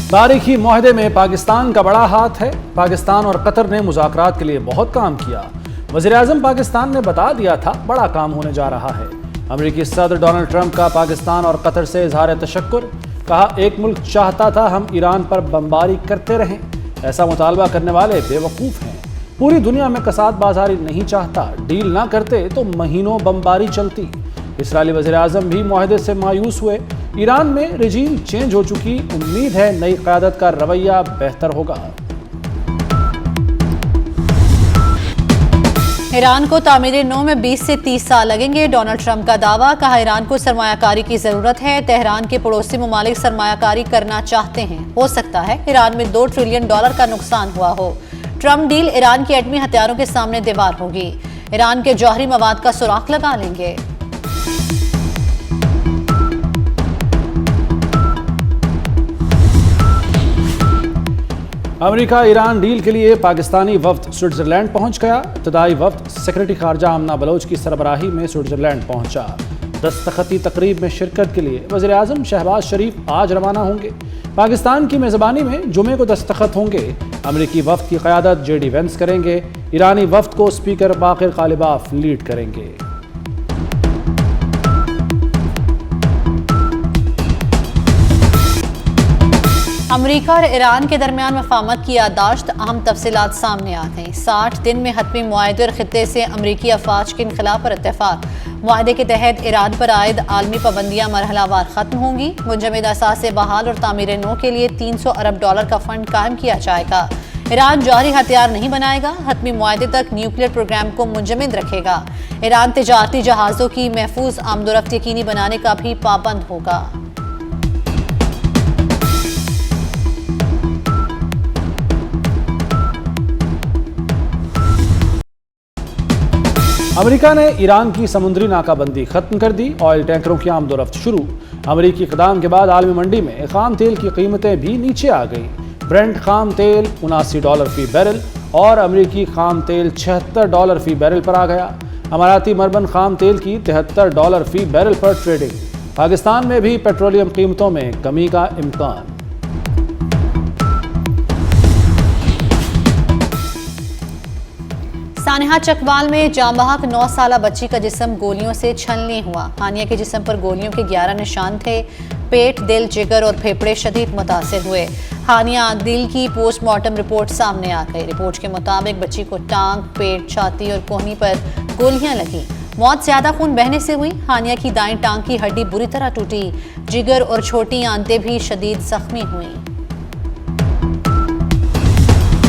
तारीखी मुआहदे में पाकिस्तान का बड़ा हाथ है। पाकिस्तान और कतर ने मुज़ाकरात के लिए बहुत काम किया। वज़ीर-ए-आज़म पाकिस्तान ने बता दिया था बड़ा काम होने जा रहा है। अमेरिकी सदर डोनाल्ड ट्रंप का पाकिस्तान और कतर से इज़हार तशक्कुर। कहा, एक मुल्क चाहता था हम ईरान पर बमबारी करते रहें। ऐसा मुतालबा करने वाले बेवकूफ़ हैं। पूरी दुनिया में कसाद बाजारी नहीं चाहता। डील ना करते तो महीनों बमबारी चलती। इसराइली वज़ीर-ए-आज़म भी मुआहदे से मायूस हुए। ईरान में रजीम चेंज हो चुकी, उम्मीद है नई क़यादत का रवैया बेहतर होगा। ईरान को तामीर-ए-नौ में 20 से 30 साल लगेंगे। डोनाल्ड ट्रंप का दावा। कहा, ईरान को सरमायाकारी की जरूरत है। तेहरान के पड़ोसी ममालिक सरमायाकारी करना चाहते हैं। हो सकता है ईरान में $2 ट्रिलियन का नुकसान हुआ हो। ट्रंप डील ईरान के एटमी हथियारों के सामने दीवार होगी। ईरान के जौहरी मवाद का सुराख लगा लेंगे। अमेरिका ईरान डील के लिए पाकिस्तानी वफ्द स्विट्जरलैंड पहुंच गया। इब्तदाई वफ्द सेक्रेटरी खारजा आमना बलोच की सरबराही में स्विट्जरलैंड पहुंचा। दस्तखती तकरीब में शिरकत के लिए वज़ीर-ए-आज़म शहबाज शरीफ आज रवाना होंगे। पाकिस्तान की मेज़बानी में जुमे को दस्तखत होंगे। अमेरिकी वफ्द की क़यादत JD वेंस करेंगे। ईरानी वफ्द को स्पीकर बाक़िर ग़ालिबाफ लीड करेंगे। अमेरिका और ईरान के दरमियान मफाहमत की याददाश्त। अहम तफसीलात सामने आ गई। 60 दिन में हतमी मुआहदे और खित्ते से अमरीकी अफवाज के इनखला पर इत्तेफाक। मुआहदे के तहत ईरान पर आयद आलमी पाबंदियां मरहलावार खत्म होंगी। मुंजमद असासे बहाल और तामीर-ए-नौ के लिए $300 अरब का फंड कायम किया जाएगा। ईरान जौहरी हथियार नहीं बनाएगा। हतमी मुआहदे तक न्यूक्लियर प्रोग्राम को मुंजमद रखेगा। ईरान तिजारती जहाज़ों की महफूज आमदोरफ्त यकीनी बनाने का भी पाबंद होगा। अमेरिका ने ईरान की समुद्री नाकाबंदी खत्म कर दी। ऑयल टैंकरों की आमदोरफ्त शुरू। अमेरिकी इक़दाम के बाद आलमी मंडी में खाम तेल की कीमतें भी नीचे आ गईं। ब्रेंट खाम तेल $79 फी बैरल और अमेरिकी खाम तेल $76 फी बैरल पर आ गया। अमाराती मरबन खाम तेल की $73 फी बैरल पर ट्रेडिंग। पाकिस्तान में भी पेट्रोलियम कीमतों में कमी का इम्कान। सानेहा चकवाल में जांबहक 9 साला बच्ची का जिस्म गोलियों से छलनी हुआ। हानिया के जिस्म पर गोलियों के 11 निशान थे। पेट, दिल, जिगर और फेफड़े शदीद मुतासिर हुए। हानिया दिल की पोस्टमार्टम रिपोर्ट सामने आ गई। रिपोर्ट के मुताबिक बच्ची को टांग, पेट, छाती और कोहनी पर गोलियां लगी। मौत ज्यादा खून बहने से हुई। हानिया की दाएं टांग की हड्डी बुरी तरह टूटी। जिगर और छोटी आंतें भी शदीद जख्मी हुई।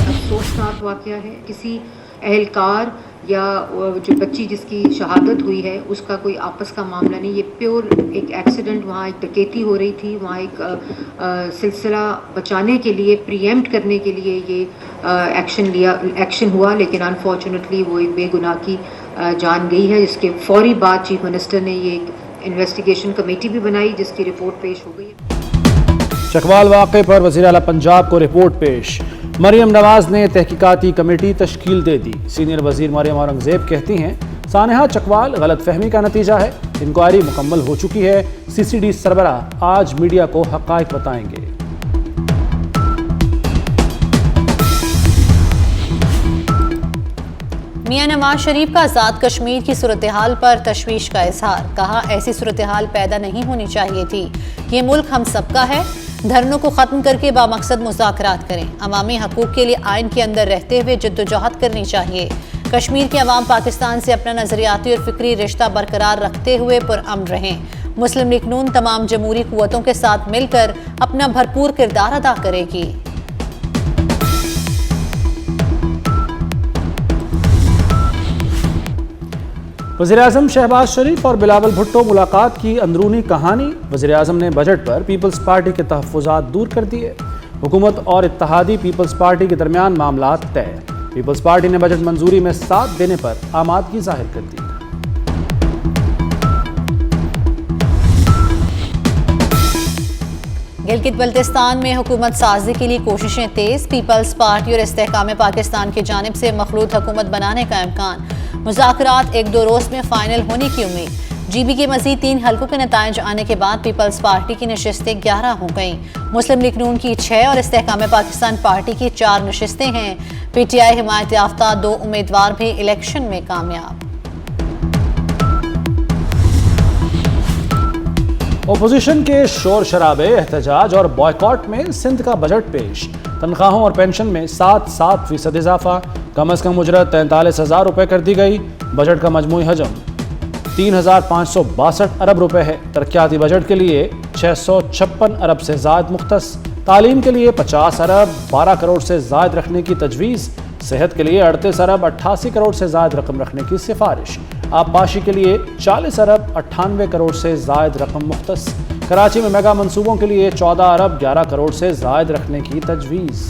अफसोसनाक वाकया है। किसी एहलकार या जो बच्ची जिसकी शहादत हुई है उसका कोई आपस का मामला नहीं। ये प्योर एक एक्सीडेंट। वहाँ एक डकैती हो रही थी। वहाँ एक सिलसिला बचाने के लिए, प्रीएम्प्ट करने के लिए ये एक्शन हुआ। लेकिन अनफॉर्चुनेटली वो एक बेगुनाह की जान गई है। जिसके फौरी बाद चीफ मिनिस्टर ने ये एक इन्वेस्टिगेशन कमेटी भी बनाई जिसकी रिपोर्ट पेश हो गई। चकवाल वाक़े पर वज़ीर आला पंजाब को रिपोर्ट पेश। मरियम नवाज ने तहकीकाती कमेटी तश्कील दे दी। सीनियर वजीर मरियम औरंगजेब कहती हैं, सानेहा चकवाल गलत फहमी का नतीजा है। इंक्वायरी मुकम्मल हो चुकी है। CCD सरबराह आज मीडिया को हक़ाइक़ बताएंगे। मियां नवाज शरीफ का आज़ाद कश्मीर की सूरत हाल पर तशवीश का इजहार। कहा, ऐसी सूरत हाल पैदा नहीं होनी चाहिए थी। ये मुल्क हम सबका है। धरनों को ख़त्म करके बामकसद मुज़ाकरात करें। अवामी हकूक़ के लिए आइन के अंदर रहते हुए जद्दोजहद करनी चाहिए। कश्मीर के अवाम पाकिस्तान से अपना नज़रियाती और फ़िक्री रिश्ता बरकरार रखते हुए पुरअमन रहें। मुस्लिम लीग नून तमाम जमहूरी क़ुव्वतों के साथ मिलकर अपना भरपूर किरदार अदा करेगी। वज़ीर-ए-आज़म शहबाज शरीफ और बिलावल भुट्टो मुलाकात की अंदरूनी कहानी। वज़ीर-ए-आज़म ने बजट पर पीपल्स पार्टी के तहफ़्फ़ुज़ात दूर कर दिए। हुकूमत और इत्तेहादी पीपल्स पार्टी के दरमियान मामलात तय। पीपल्स पार्टी ने बजट मंजूरी में साथ देने पर आमादगी जाहिर कर दी। गिलगित बल्तिस्तान में हुकूमत साजी के लिए कोशिशें तेज। पीपल्स पार्टी और इस्तेहकाम पाकिस्तान की जानिब से मखलूत हुकूमत बनाने का इम्कान। मुज़ाकरात 1-2 रोज़ में फाइनल होने की उम्मीद। GB के मजीद 3 हलकों के नताइज आने के बाद पीपल्स पार्टी की नशिस्तें 11 हो गईं। मुस्लिम लीग नून की 6 और इस्तेहकाम पाकिस्तान पार्टी की 4 नशिस्तें हैं। PTI हिमायत याफ्ता 2 उम्मीदवार भी इलेक्शन में कामयाब। ओपोजिशन के शोर शराबे, एहतजाज और बॉयकॉट में सिंध का बजट पेश। तनख्वाहों और पेंशन में 7% इजाफा, कम अज कम उजरत 43,000 रुपये कर दी गई। बजट का मजमूई हजम 3,562 अरब रुपए है। तरक्याती बजट के लिए 656 अरब से ज़ायद मुख्तस। तालीम के लिए 50 अरब 12 करोड़ से ज़ायद रखने की तजवीज़। सेहत के लिए 38 अरब 88 करोड़ से ज़ायद रकम रखने की सिफारिश। आबपाशी के लिए 40 अरब 98 करोड़ से ज़ायद रकम मुख्तस। कराची में मेगा मंसूबों के लिए 14 अरब 11 करोड़ से ज़ायद रखने की तजवीज़।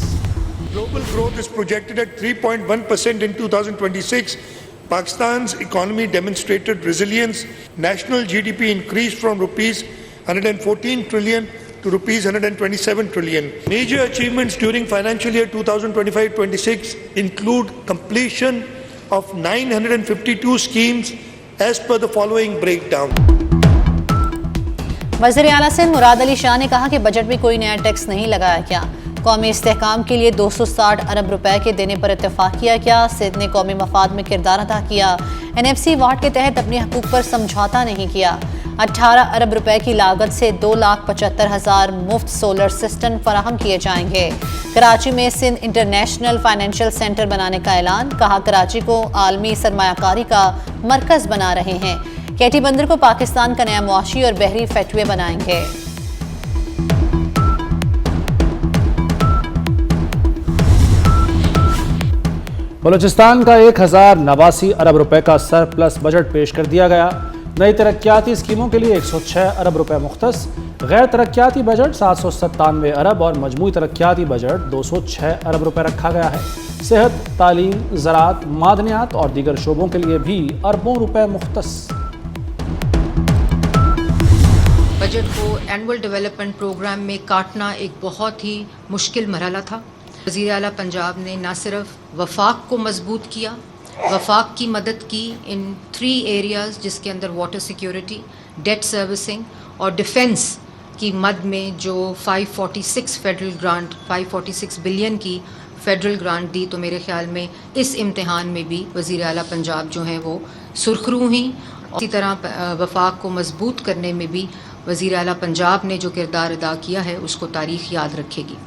Global growth is projected at 3.1% in 2026. Pakistan's economy demonstrated resilience. National GDP increased from rupees 114 trillion to rupees 127 trillion. Major achievements during financial year 2025-26 include completion of 952 schemes as per the following breakdown. वज़ीर आला सिंध मुराद अली शाह ने कहा कि budget में कोई नया tax नहीं लगाया गया। कौमी इस्तेहकाम के लिए 260 अरब रुपए के देने पर इत्तेफाक किया गया। सिंध ने कौमी मफाद में किरदार अदा किया। NFC वार्ड के तहत अपने हकूक पर समझौता नहीं किया। 18 अरब रुपए की लागत से 2,75,000 मुफ्त सोलर सिस्टम फराहम किए जाएंगे। कराची में सिंध इंटरनेशनल फाइनेंशियल सेंटर बनाने का ऐलान। कहा कराची को आलमी सरमायाकारी का मरकज बना रहे हैं। KT बंदर को पाकिस्तान का नया मुआशी और बहरी फेटवे बनाएंगे। बलूचिस्तान का 1,089 अरब रुपए का सरप्लस बजट पेश कर दिया गया। नई तरक्याती स्कीमों के लिए 106 अरब रुपए मुख्तस। गैर तरक्याती बजट 797 अरब और मजमूई तरक्याती बजट 206 अरब रुपए रखा गया है। सेहत, तालीम, ज़राअत, मादनियात और दीगर शोबों के लिए भी अरबों रुपए मुख्तस। बजट को एनुअल डेवलपमेंट प्रोग्राम में काटना एक बहुत ही मुश्किल मरहला था। वज़ीर आला पंजाब ने न सिर्फ वफाक को मजबूत किया, वफाक की मदद की इन 3 एरियाज़ जिसके अंदर वाटर सिक्योरिटी, डेट सर्विसिंग और डिफेंस की मद में जो 546 फेडरल ग्रांट 546 बिलियन की फेडरल ग्रांट दी। तो मेरे ख्याल में इस इम्तिहान में भी वज़ीर आला पंजाब जो हैं वो सुरखरू हैं। इसी तरह वफाक को मजबूत करने में भी वज़ीर आला पंजाब ने जो किरदार अदा किया है उसको तारीख़ याद रखेगी।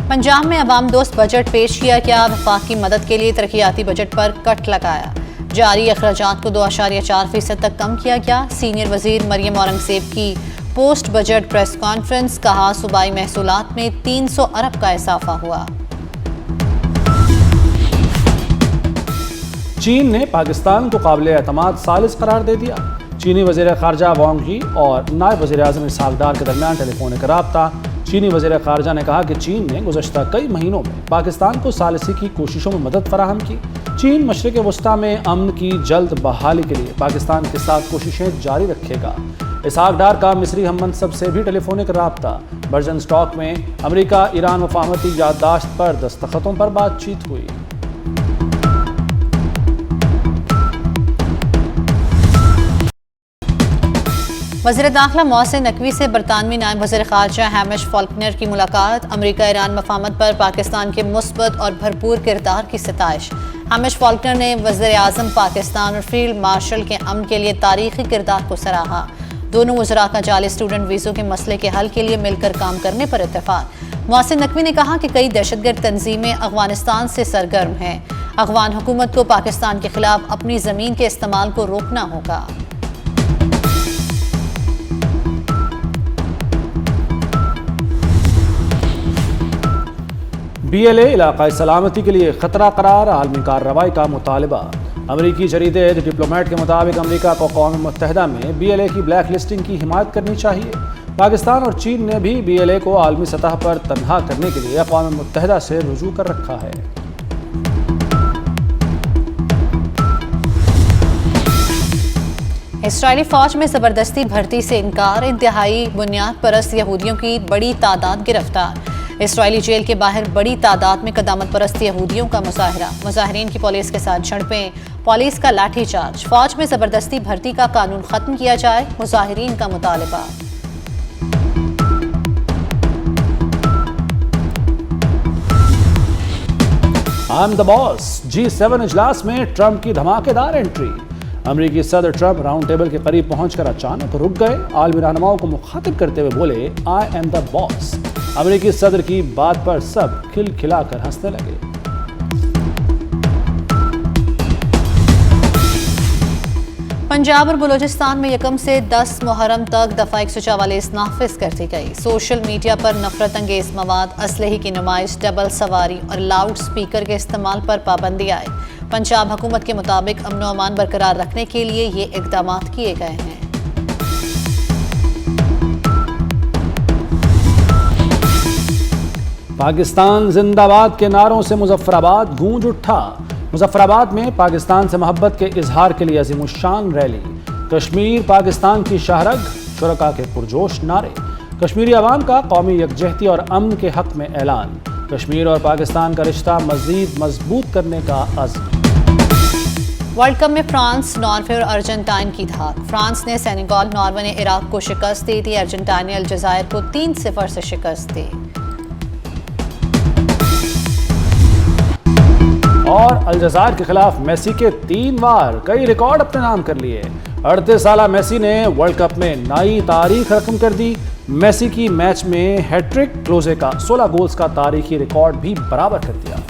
पंजाब में अवाम दोस्त बजट पेश किया गया। वफाक की मदद के लिए तरक्याती बजट पर कट लगाया। जारी अखराजात को 2.4% तक कम किया गया। सीनियर वजीर मरियम औरंगजेब की पोस्ट बजट प्रेस कॉन्फ्रेंस। कहा सूबाई महसूलात में 300 अरब का इजाफा हुआ। चीन ने पाकिस्तान को काबिल एतमाद सालिस करार दे दिया। चीनी वज़ीर ख़ारजा वांग यी और नायब वज़ीर आज़म इसहाक डार के दरमियान टेलीफोनिक रब्ता। चीनी वज़ीर ख़ारजा ने कहा कि चीन ने गुज़श्ता कई महीनों में पाकिस्तान को सालिसी की कोशिशों में मदद फराहम की। चीन मशरिक़ वस्ता में अमन की जल्द बहाली के लिए पाकिस्तान के साथ कोशिशें जारी रखेगा। इसहाक डार का मिस्री हममनसब से भी टेलीफोनिक रब्ता। बर्जन स्टॉक में अमरीका ईरान मफाहमती याददाश्त पर दस्तखतों पर बातचीत हुई। वज़ीर दाखिला मोहसिन नकवी से बरतानवी नायब वज़ीर ख़ारजा हैमिश फॉल्कनर की मुलाकात। अमरीका ईरान मफाहमत पर पाकिस्तान के मुस्बत और भरपूर किरदार की सिताइश। हैमिश फॉल्कनर ने वज़ीर आज़म पाकिस्तान और फील्ड मार्शल के अमन के लिए तारीख़ी किरदार को सराहा। दोनों वज़रा का जाली स्टूडेंट वीज़ों के मसले के हल के लिए मिलकर काम करने पर इत्तेफाक। मोहसिन नकवी ने कहा कि कई दहशतगर्द तंजीमें अफ़गानिस्तान से सरगर्म हैं। अफ़गान हुकूमत को पाकिस्तान के खिलाफ अपनी ज़मीन के इस्तेमाल को रोकना होगा। BLA इलाक़ाई सलामती के लिए ख़तरा करार। आलमी कार्रवाई का मुतालबा। अमरीकी जरीदे द डिप्लोमेट के मुताबिक अमरीका को अक़वाम मुत्तहिदा में BLA की ब्लैक लिस्टिंग की हिमायत करनी चाहिए। पाकिस्तान और चीन ने भी BLA को आलमी सतह पर तनहा करने के लिए अक़वाम मुत्तहिदा से रुजू कर रखा है। इसराइली फ़ौज में ज़बरदस्ती भर्ती से इनकार। इंतहाई बुनियाद परस्त यहूदियों की बड़ी तादाद गिरफ्तार। इसराइली जेल के बाहर बड़ी तादाद में कदामत परस्त यहूदियों का मुजाहरा, मुजाहिरीन की पुलिस के साथ झड़पें, पुलिस का लाठीचार्ज, फौज में जबरदस्ती भर्ती का कानून खत्म किया जाए, मुजाहिरीन का मुतालबा। I am the boss, G7 इजलास में ट्रंप की धमाकेदार एंट्री। अमेरिकी सदर ट्रंप राउंड टेबल के करीब पहुंचकर अचानक रुक गए। आलमी रहनुमाओं को मुखातिब करते हुए बोले, आई एम द बॉस। अमेरिकी सदर की बात पर सब खिलखिलाकर हंसने लगे। पंजाब और बलूचिस्तान में यकम से 10 मुहर्रम तक दफ़ा 144 नाफिज कर दी गई। सोशल मीडिया पर नफरत अंगेज मवाद, असलहे की नुमाइश, डबल सवारी और लाउड स्पीकर के इस्तेमाल पर पाबंदी आई। पंजाब हुकूमत के मुताबिक अमन व अमान बरकरार रखने के लिए ये इकदाम किए गए हैं। पाकिस्तान जिंदाबाद के नारों से मुजफ्फराबाद गूंज उठा। मुजफ्फराबाद में पाकिस्तान से मोहब्बत के इजहार के लिए अजीमुशान रैली। कश्मीर पाकिस्तान की शाहरग, शुरका के पुरजोश नारे। कश्मीरी अवाम का कौमी यकजहती और अमन के हक में ऐलान। कश्मीर और पाकिस्तान का रिश्ता मजीद मजबूत करने का अज़्म। वर्ल्ड कप में फ्रांस, नॉर्वे और अर्जेंटाइन की धाक। फ्रांस ने सेनेगल, नॉर्वे ने इराक को शिकस्त दी थी। अर्जेंटाइन ने अलजायर को 3-0 से शिकस्त दी। और अलजायर के खिलाफ मेसी के 3 वार, कई रिकॉर्ड अपने नाम कर लिए। 38 साला मेसी ने वर्ल्ड कप में नई तारीख रकम कर दी। मेसी की मैच में हैट्रिक, क्लोजे का 16 गोल्स का तारीखी रिकॉर्ड भी बराबर कर दिया।